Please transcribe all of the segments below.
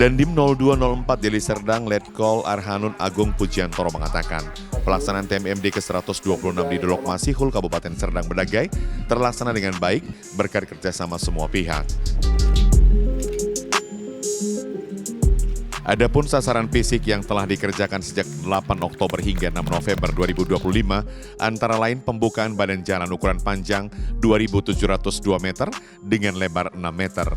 Dandim 0204 Deli Serdang Letkol Arhanun Agung Pujiantoro mengatakan, pelaksanaan TMMD ke-126 di Dolok Masihul, Kabupaten Serdang Bedagai terlaksana dengan baik berkat kerjasama semua pihak. Adapun sasaran fisik yang telah dikerjakan sejak 8 Oktober hingga 6 November 2025, antara lain pembukaan badan jalan ukuran panjang 2.702 meter dengan lebar 6 meter.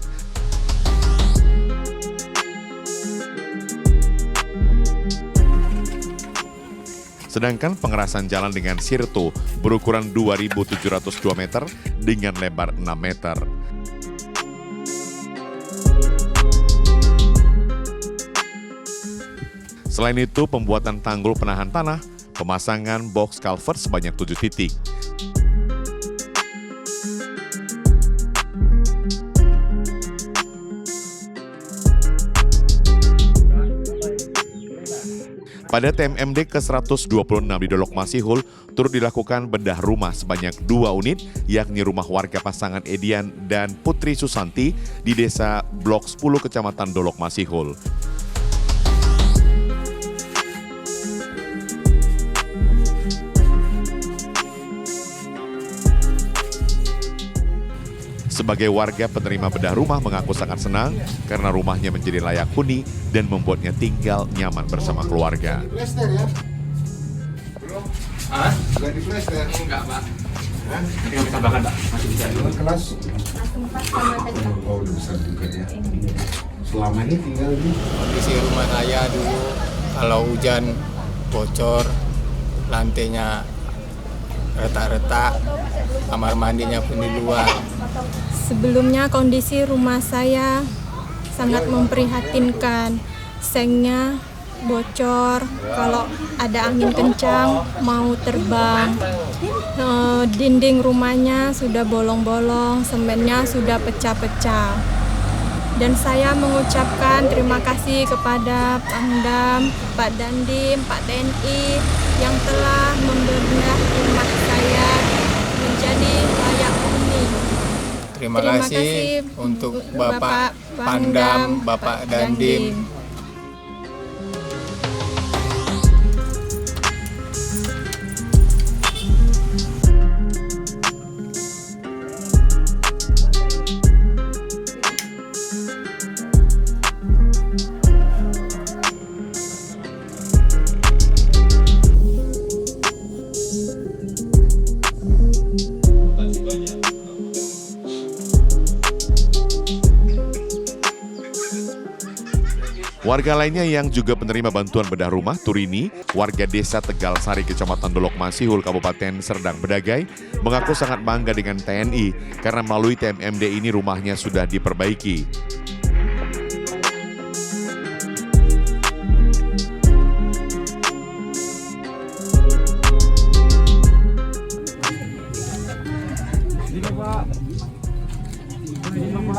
Sedangkan pengerasan jalan dengan sirto berukuran 2.702 meter dengan lebar 6 meter. Selain itu, pembuatan tanggul penahan tanah, pemasangan box culvert sebanyak 7 titik. Pada TMMD ke-126 di Dolok Masihul, turut dilakukan bedah rumah sebanyak 2 unit, yakni rumah warga pasangan Edian dan Putri Susanti di Desa Blok 10 Kecamatan Dolok Masihul. Sebagai warga penerima bedah rumah mengaku sangat senang karena rumahnya menjadi layak huni dan membuatnya tinggal nyaman bersama keluarga. Plaster ya? Belum? Hah? Sudah di plaster? Enggak, Pak. Hah? Tinggal kita bahkan, Pak. Masih bisa dulu. Kelas? Oh, udah besar juga ya. Selama ini tinggal di? Kondisi rumah saya dulu kalau hujan bocor, lantainya retak-retak, kamar mandinya pun di luar. Sebelumnya kondisi rumah saya sangat memprihatinkan. Sengnya bocor, kalau ada angin kencang mau terbang. Dinding rumahnya sudah bolong-bolong, semennya sudah pecah-pecah. Dan saya mengucapkan terima kasih kepada Pangdam, Pak Dandim, Pak TNI yang telah membedah rumah saya menjadi layak huni. Terima kasih untuk Bapak Pangdam, Bapak Dandim. Warga lainnya yang juga penerima bantuan bedah rumah, Turini, warga desa Tegal Sari, Kecamatan Dolok Masihul, Kabupaten Serdang Bedagai, mengaku sangat bangga dengan TNI karena melalui TMMD ini rumahnya sudah diperbaiki.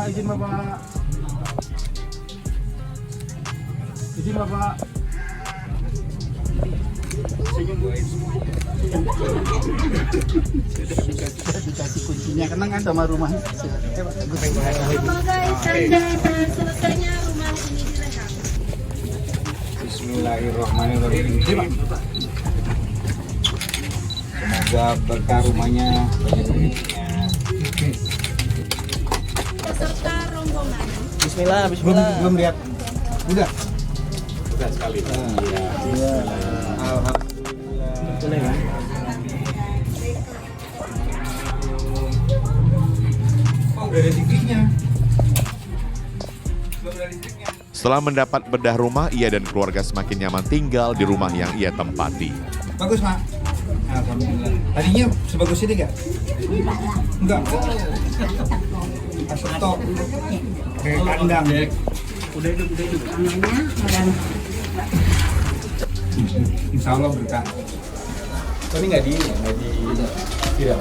Izin Bapak. Izin Bapak. Dikasih kuncinya, kenang kan sama rumah. Semoga sampai selesainya rumah ini direhab. Bismillahirrahmanirrahim. Semoga berkah rumahnya, banyak duitnya. Beserta rombongan. Bismillah, Bismillah. Belum lihat. Udah. Udah sekali. Iya. Alhamdulillah. Boleh kan? Oh, udah ada listriknya. Belum ada listriknya. Setelah mendapat bedah rumah, ia dan keluarga semakin nyaman tinggal di rumah yang ia tempati. Bagus, Mak. Alhamdulillah. Tadinya sebagus ini enggak? Enggak. Asetok. Kayak kandang. Udah hidup. Insya Allah berkah. Tapi nggak di tidak.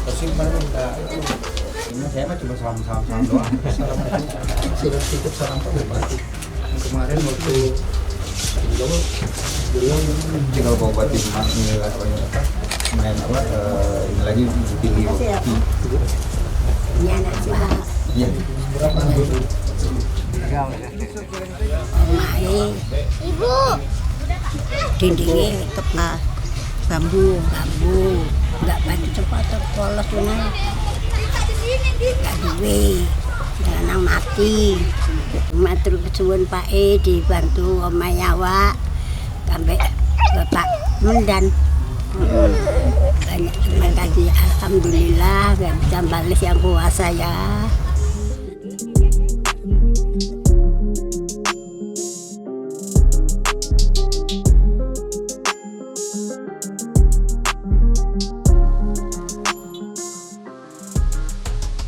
Terus kemarin minta itu. Ini saya mah cuma salam doang. Sudah cukup salam Pak Bupati. Kemarin waktu belum Tinggal bawa batin main apa ini lagi pilih. Ini anak Pak. Ibu, dindingnya tepat bambu, nggak batu cepat polos tunai, nggak duwe, jangan mati. Matur kesuwun Pak dibantu omah Yawa, sampai Bapak Mendan. Banyak terima kasih, alhamdulillah nggak bisa balas yang kuasa ya.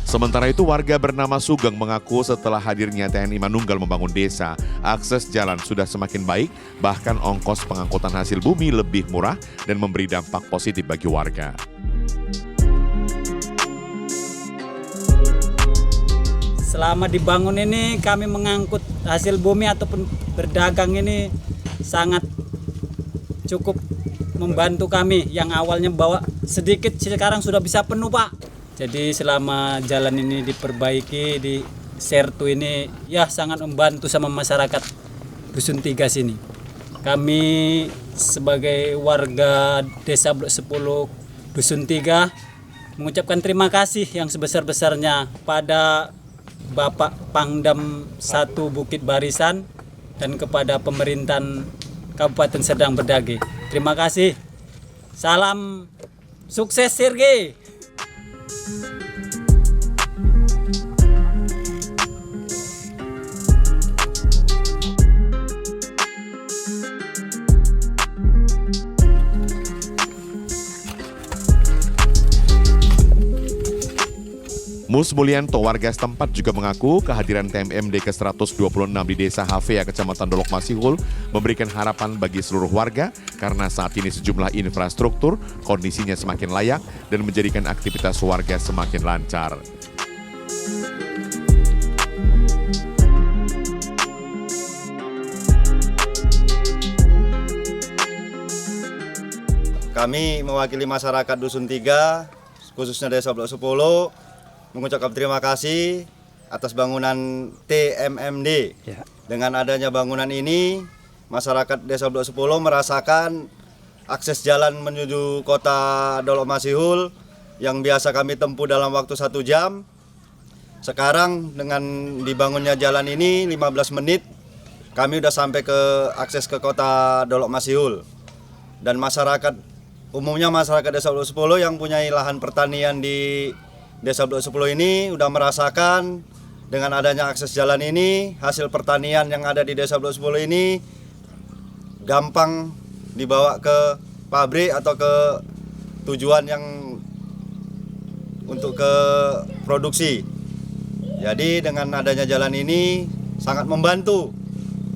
Sementara itu warga bernama Sugeng mengaku setelah hadirnya TNI Manunggal membangun desa, akses jalan sudah semakin baik, bahkan ongkos pengangkutan hasil bumi lebih murah dan memberi dampak positif bagi warga. Selama dibangun ini kami mengangkut hasil bumi ataupun berdagang ini sangat cukup membantu kami. Yang awalnya bawa sedikit sekarang sudah bisa penuh Pak. Jadi selama jalan ini diperbaiki di Sertu ini ya sangat membantu sama masyarakat Dusun 3 sini. Kami sebagai warga Desa Blok 10 Dusun 3 mengucapkan terima kasih yang sebesar-besarnya pada Bapak Pangdam 1 Bukit Barisan dan kepada pemerintahan Kabupaten Serdang Berdage. Terima kasih. Salam sukses Sergei. Mus Mulyanto warga setempat juga mengaku kehadiran TMMD ke-126 di Desa Hafea, Kecamatan Dolok Masihul memberikan harapan bagi seluruh warga karena saat ini sejumlah infrastruktur kondisinya semakin layak dan menjadikan aktivitas warga semakin lancar. Kami mewakili masyarakat Dusun 3, khususnya Desa Blok 10, mengucapkan terima kasih atas bangunan TMMD. Ya. Dengan adanya bangunan ini, masyarakat Desa Blok 10 merasakan akses jalan menuju kota Dolok Masihul yang biasa kami tempuh dalam waktu 1 jam. Sekarang dengan dibangunnya jalan ini 15 menit, kami sudah sampai ke akses ke kota Dolok Masihul. Dan masyarakat, umumnya masyarakat Desa Blok 10 yang punya lahan pertanian di Desa Blok 10 ini sudah merasakan dengan adanya akses jalan ini, hasil pertanian yang ada di Desa Blok 10 ini gampang dibawa ke pabrik atau ke tujuan yang untuk ke produksi. Jadi dengan adanya jalan ini sangat membantu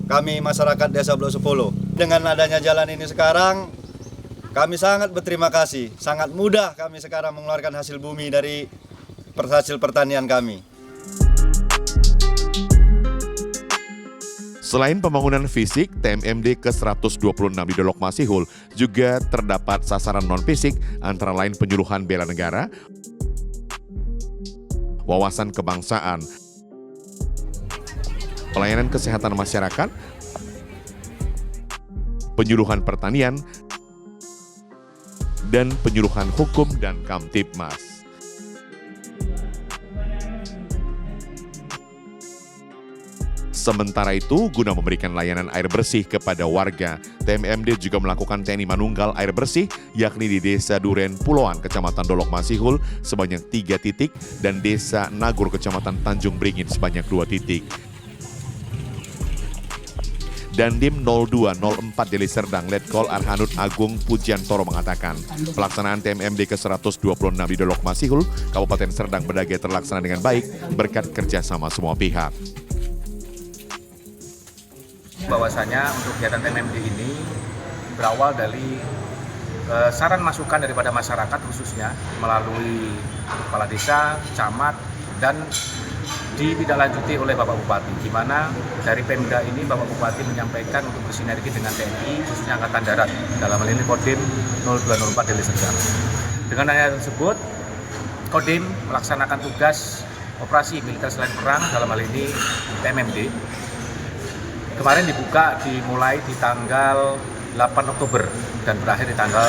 kami masyarakat Desa Blok 10. Dengan adanya jalan ini sekarang kami sangat berterima kasih, sangat mudah kami sekarang mengeluarkan hasil bumi dari hasil pertanian kami. Selain pembangunan fisik, TMMD ke-126 di Dolok Masihul juga terdapat sasaran non-fisik antara lain penyuluhan bela negara, wawasan kebangsaan, pelayanan kesehatan masyarakat, penyuluhan pertanian, dan penyuluhan hukum dan Kamtibmas. Sementara itu, guna memberikan layanan air bersih kepada warga, TMMD juga melakukan TNI Manunggal air bersih, yakni di Desa Duren Puloan, Kecamatan Dolok Masihul sebanyak 3 titik, dan Desa Nagur, Kecamatan Tanjung Beringin sebanyak 2 titik. Dandim 0204 Deli Serdang, Letkol Arhanud Agung Pujiantoro mengatakan, pelaksanaan TMMD ke-126 di Dolok Masihul, Kabupaten Serdang Berdage terlaksana dengan baik berkat kerjasama semua pihak. Bahwasanya untuk kegiatan TMMD ini berawal dari saran masukan daripada masyarakat khususnya melalui kepala desa, camat, dan ditindaklanjuti oleh Bapak Bupati, di mana dari Pemda ini Bapak Bupati menyampaikan untuk bersinergi dengan TNI khususnya Angkatan Darat dalam hal ini Kodim 0204 Deli Serdang. Dengan hal tersebut, Kodim melaksanakan tugas operasi militer selain perang, dalam hal ini TMMD, kemarin dimulai di tanggal 8 Oktober dan berakhir di tanggal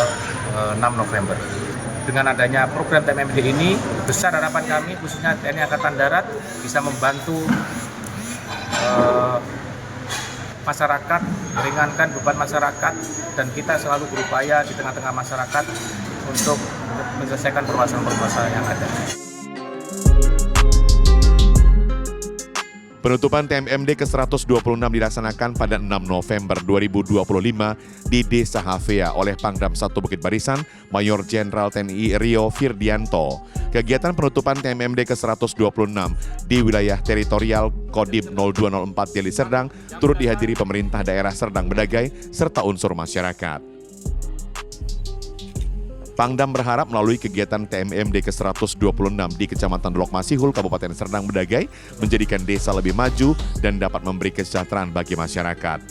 6 November. Dengan adanya program TMMD ini, besar harapan kami khususnya TNI Angkatan Darat bisa membantu masyarakat, meringankan beban masyarakat, dan kita selalu berupaya di tengah-tengah masyarakat untuk menyelesaikan permasalahan-permasalahan yang ada. Penutupan TMMD ke-126 dilaksanakan pada 6 November 2025 di Desa Havea oleh Pangdam 1 Bukit Barisan, Mayor Jenderal TNI Rio Firdianto. Kegiatan penutupan TMMD ke-126 di wilayah teritorial Kodim 0204 Deli Serdang turut dihadiri pemerintah daerah Serdang Bedagai serta unsur masyarakat. Pangdam berharap melalui kegiatan TMMD ke-126 di Kecamatan Dolok Masihul, Kabupaten Serdang Bedagai, menjadikan desa lebih maju dan dapat memberi kesejahteraan bagi masyarakat.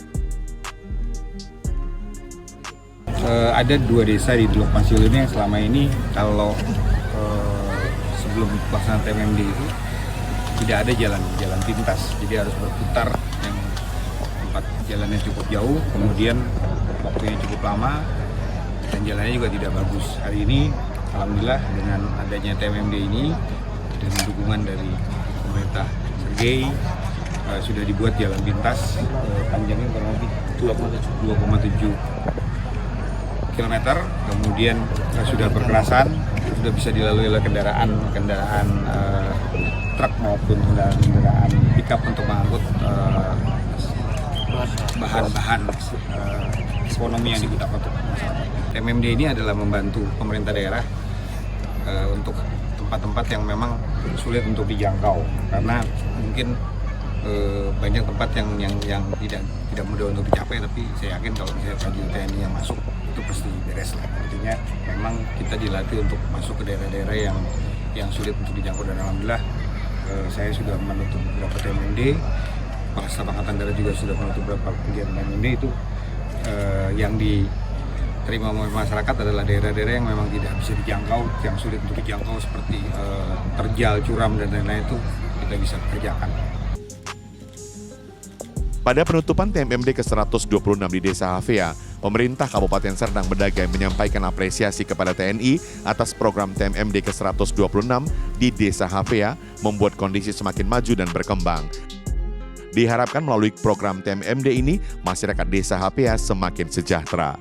Ada 2 desa di Dolok Masihul ini yang selama ini kalau sebelum pelaksanaan TMMD itu tidak ada jalan pintas, jadi harus berputar yang tempat jalannya cukup jauh, kemudian waktunya cukup lama, dan jalannya juga tidak bagus. Hari ini alhamdulillah dengan adanya TMMD ini dengan dukungan dari pemerintah Sergei sudah dibuat jalan pintas panjangnya kurang lebih 2,7 km, kemudian sudah berkerasan, sudah bisa dilalui oleh kendaraan truk maupun kendaraan pickup untuk mengangkut bahan-bahan ekonomi yang digunakan untuk masyarakat. TMMD ini adalah membantu pemerintah daerah untuk tempat-tempat yang memang sulit untuk dijangkau, karena mungkin banyak tempat yang tidak mudah untuk dicapai, tapi saya yakin kalau misalnya prajurit TNI yang masuk itu pasti beres lah. Artinya memang kita dilatih untuk masuk ke daerah-daerah yang sulit untuk dijangkau, dan alhamdulillah saya sudah menutup beberapa TMMD, Kepala Staf Angkatan Darat juga sudah menutup beberapa kegiatan TMMD itu. Yang diterima oleh masyarakat adalah daerah-daerah yang memang tidak bisa dijangkau, yang sulit untuk dijangkau seperti terjal, curam, dan lain-lain itu kita bisa kerjakan. Pada penutupan TMMD ke-126 di Desa Havea, pemerintah Kabupaten Serdang Bedagai menyampaikan apresiasi kepada TNI atas program TMMD ke-126 di Desa Havea membuat kondisi semakin maju dan berkembang. Diharapkan melalui program TMMD ini, masyarakat Desa Havea semakin sejahtera.